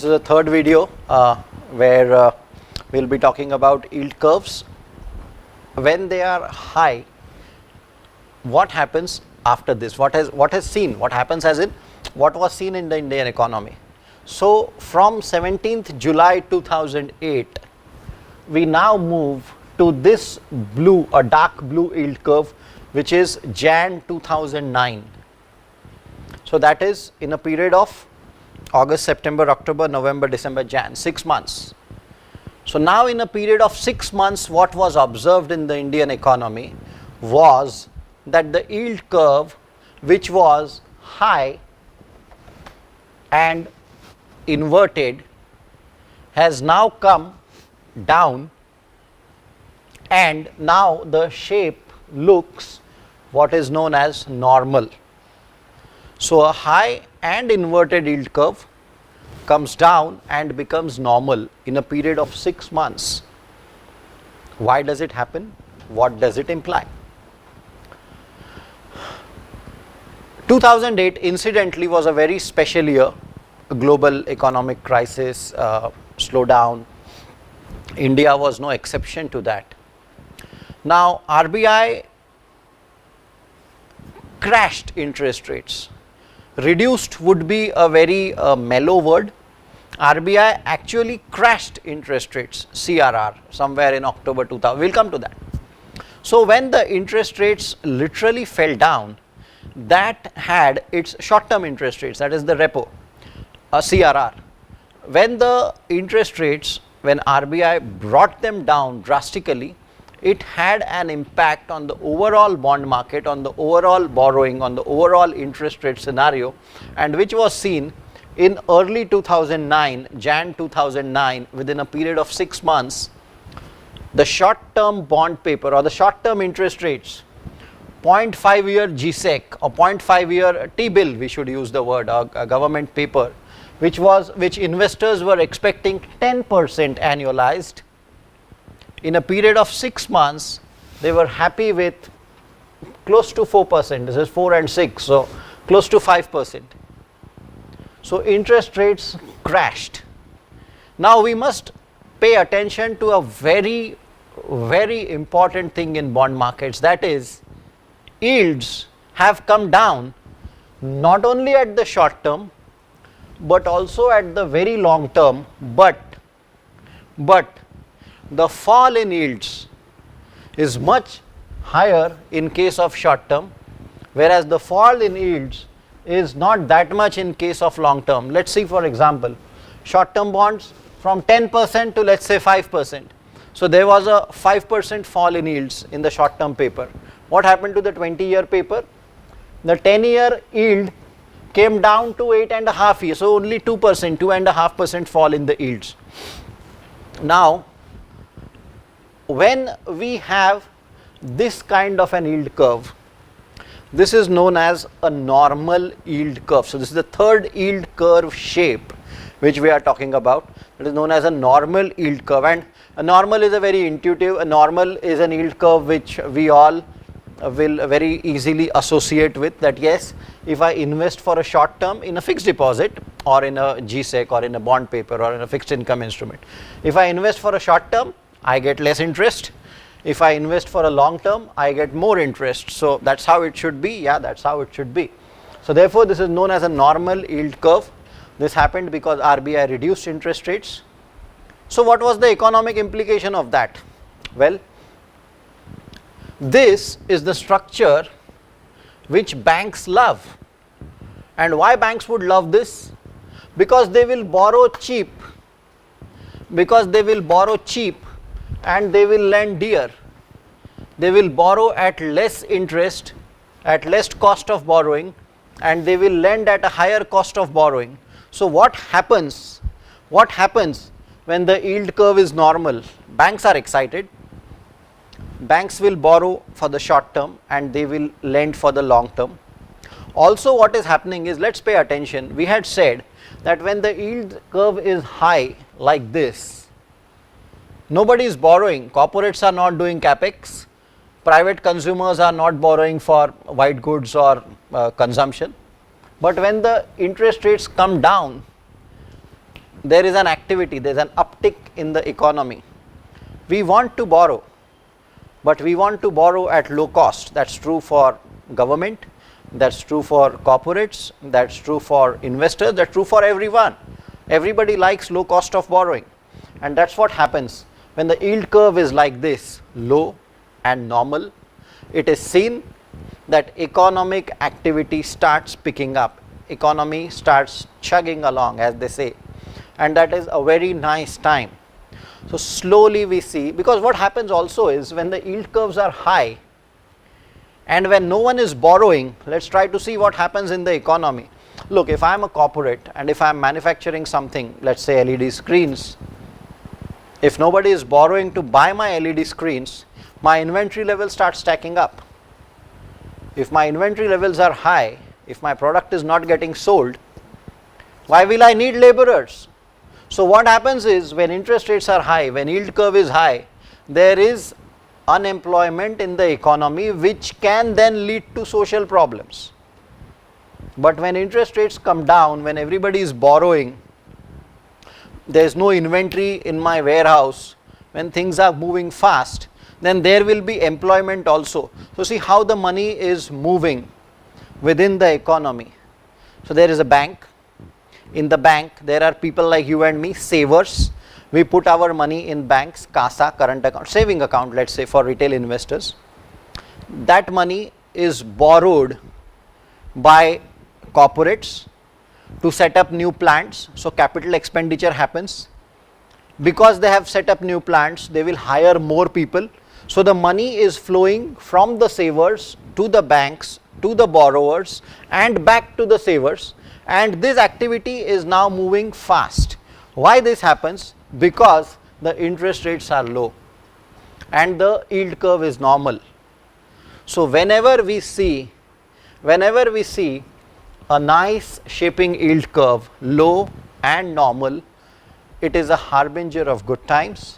This is the third video where we'll be talking about yield curves. When they are high, what happens after this? What happens as in what was seen in the Indian economy. So from 17th July 2008, we now move to this blue, a dark blue yield curve, which is Jan 2009. So that is in a period of August, September, October, November, December, Jan, 6 months. So now in a period of 6 months, what was observed in the Indian economy was that the yield curve, which was high and inverted, has now come down, and now the shape looks what is known as normal. So a high and inverted yield curve comes down and becomes normal in a period of 6 months. Why does it happen? What does it imply? 2008 incidentally was a very special year. A global economic crisis, slowdown. India was no exception to that. Now RBI crashed interest rates. Reduced would be a very mellow word. RBI actually crashed interest rates, CRR, somewhere in October 2000. We'll come to that. So when the interest rates literally fell down, that had its short-term interest rates, that is the repo, CRR. When the interest rates, when RBI brought them down drastically, it had an impact on the overall bond market, on the overall borrowing, on the overall interest rate scenario, and which was seen in early 2009, Jan 2009, within a period of 6 months. The short-term bond paper or the short-term interest rates, 0.5-year GSEC or 0.5-year T-bill, we should use the word, a government paper, which investors were expecting 10% annualized. In a period of 6 months, they were happy with close to 4%. This is 4 and 6, so close to 5%. So interest rates crashed. Now we must pay attention to a very, very important thing in bond markets, that is, yields have come down not only at the short term, but also at the very long term, but the fall in yields is much higher in case of short term, whereas the fall in yields is not that much in case of long term. Let's see, for example, short term bonds from 10% to let's say 5%. So there was a 5% fall in yields in the short term paper. What happened to the 20-year paper? The 10-year yield came down to 8.5 years, so only 2%, 2.5% fall in the yields. Now, when we have this kind of an yield curve, this is known as a normal yield curve. So this is the third yield curve shape which we are talking about. It is known as a normal yield curve, and a normal is a very intuitive, a normal is an yield curve which we all will very easily associate with, that yes, if I invest for a short term in a fixed deposit or in a GSEC or in a bond paper or in a fixed income instrument, if I invest for a short term, I get less interest. If I invest for a long term, I get more interest. So that's how it should be. Yeah, that's how it should be. So therefore, this is known as a normal yield curve. This happened because RBI reduced interest rates. So what was the economic implication of that? Well, this is the structure which banks love. And why banks would love this? Because they will borrow cheap. And they will lend dear. They will borrow at less interest, at less cost of borrowing, and they will lend at a higher cost of borrowing. So what happens? What happens when the yield curve is normal? Banks are excited. Banks will borrow for the short term and they will lend for the long term. Also what is happening is, let's pay attention. We had said that when the yield curve is high like this, nobody is borrowing. Corporates are not doing capex. Private consumers are not borrowing for white goods or consumption. But when the interest rates come down, there is an activity, there is an uptick in the economy. We want to borrow, but we want to borrow at low cost. That's true for government, that's true for corporates, that's true for investors, that's true for everyone. Everybody likes low cost of borrowing, and that's what happens when the yield curve is like this, low and normal. It is seen that economic activity starts picking up, economy starts chugging along, as they say, and that is a very nice time. So slowly we see, because what happens also is when the yield curves are high and when no one is borrowing, let's try to see what happens in the economy. Look, if I am a corporate and if I am manufacturing something, let's say LED screens, if nobody is borrowing to buy my LED screens, my inventory level starts stacking up. If my inventory levels are high, if my product is not getting sold, why will I need laborers? So what happens is when interest rates are high, when yield curve is high, there is unemployment in the economy, which can then lead to social problems. But when interest rates come down, when everybody is borrowing, there is no inventory in my warehouse, when things are moving fast, then there will be employment also. So see how the money is moving within the economy. So there is a bank. In the bank, there are people like you and me, savers. We put our money in banks, CASA, current account, saving account, let's say, for retail investors. That money is borrowed by corporates to set up new plants. So capital expenditure happens. Because they have set up new plants, they will hire more people. So the money is flowing from the savers to the banks, to the borrowers, and back to the savers. And this activity is now moving fast. Why this happens? Because the interest rates are low and the yield curve is normal. So whenever we see a nice shaping yield curve, low and normal, it is a harbinger of good times.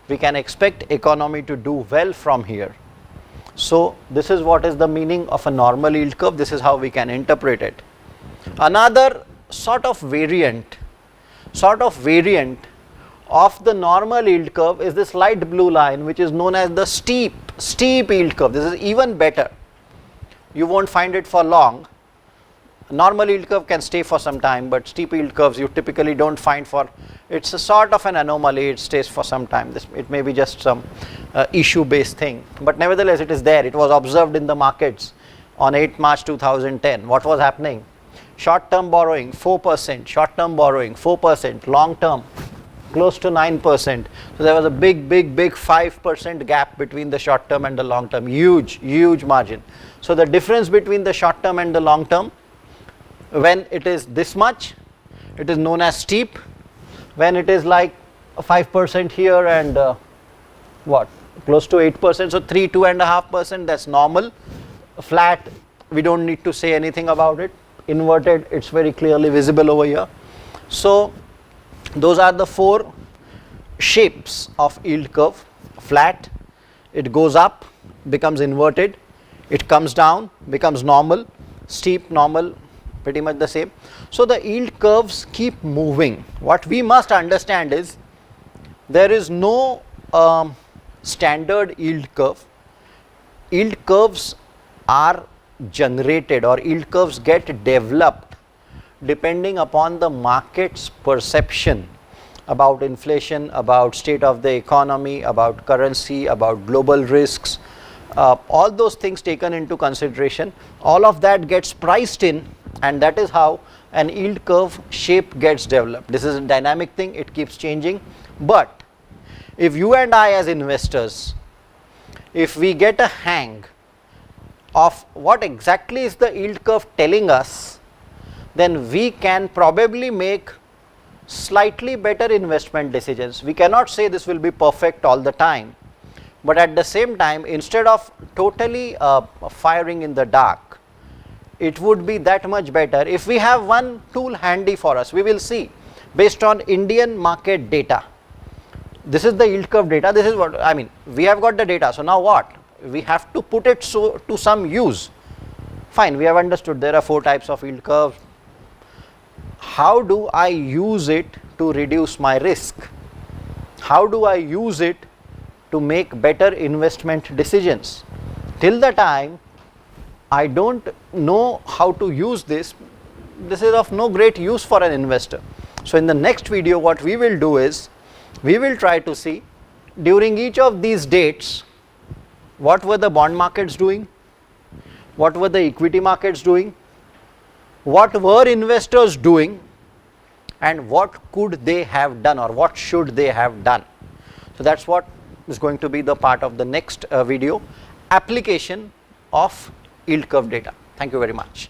We can expect economy to do well from here. So this is what is the meaning of a normal yield curve. This is how we can interpret it. Another sort of variant of the normal yield curve is this light blue line, which is known as the steep yield curve. This is even better. You won't find it for long. Normal yield curve can stay for some time, but steep yield curves you typically don't find for, it's a sort of an anomaly, it stays for some time. It may be just some issue based thing, but nevertheless it is there. It was observed in the markets on 8 March 2010. What was happening? Short term borrowing 4%, short term borrowing 4%, long term close to 9%. So there was a big 5% gap between the short term and the long term, huge margin. So the difference between the short term and the long term, when it is this much, it is known as steep. When it is like 5% here and close to 8%, so 2.5%, that's normal. Flat, we don't need to say anything about it. Inverted, it's very clearly visible over here. So those are the 4 shapes of yield curve. Flat, it goes up, becomes inverted, it comes down, becomes normal, steep, normal, pretty much the same. So the yield curves keep moving. What we must understand is there is no standard yield curve. Yield curves are generated, or yield curves get developed depending upon the market's perception about inflation, about state of the economy, about currency, about global risks, all those things taken into consideration. All of that gets priced in, and that is how an yield curve shape gets developed. This is a dynamic thing, it keeps changing. But if you and I as investors, if we get a hang of what exactly is the yield curve telling us, then we can probably make slightly better investment decisions. We cannot say this will be perfect all the time, but at the same time, instead of totally firing in the dark, it would be that much better if we have one tool handy for us. We will see based on Indian market data. This is the yield curve data. This is what I mean. We have got the data. So now what? We have to put it to some use. Fine, we have understood there are 4 types of yield curves. How do I use it to reduce my risk? How do I use it to make better investment decisions? Till the time I don't know how to use this, this is of no great use for an investor. So in the next video, what we will do is, we will try to see during each of these dates, what were the bond markets doing, what were the equity markets doing, what were investors doing, and what could they have done, or what should they have done. So that's what is going to be the part of the next video, application of yield curve data. Thank you very much.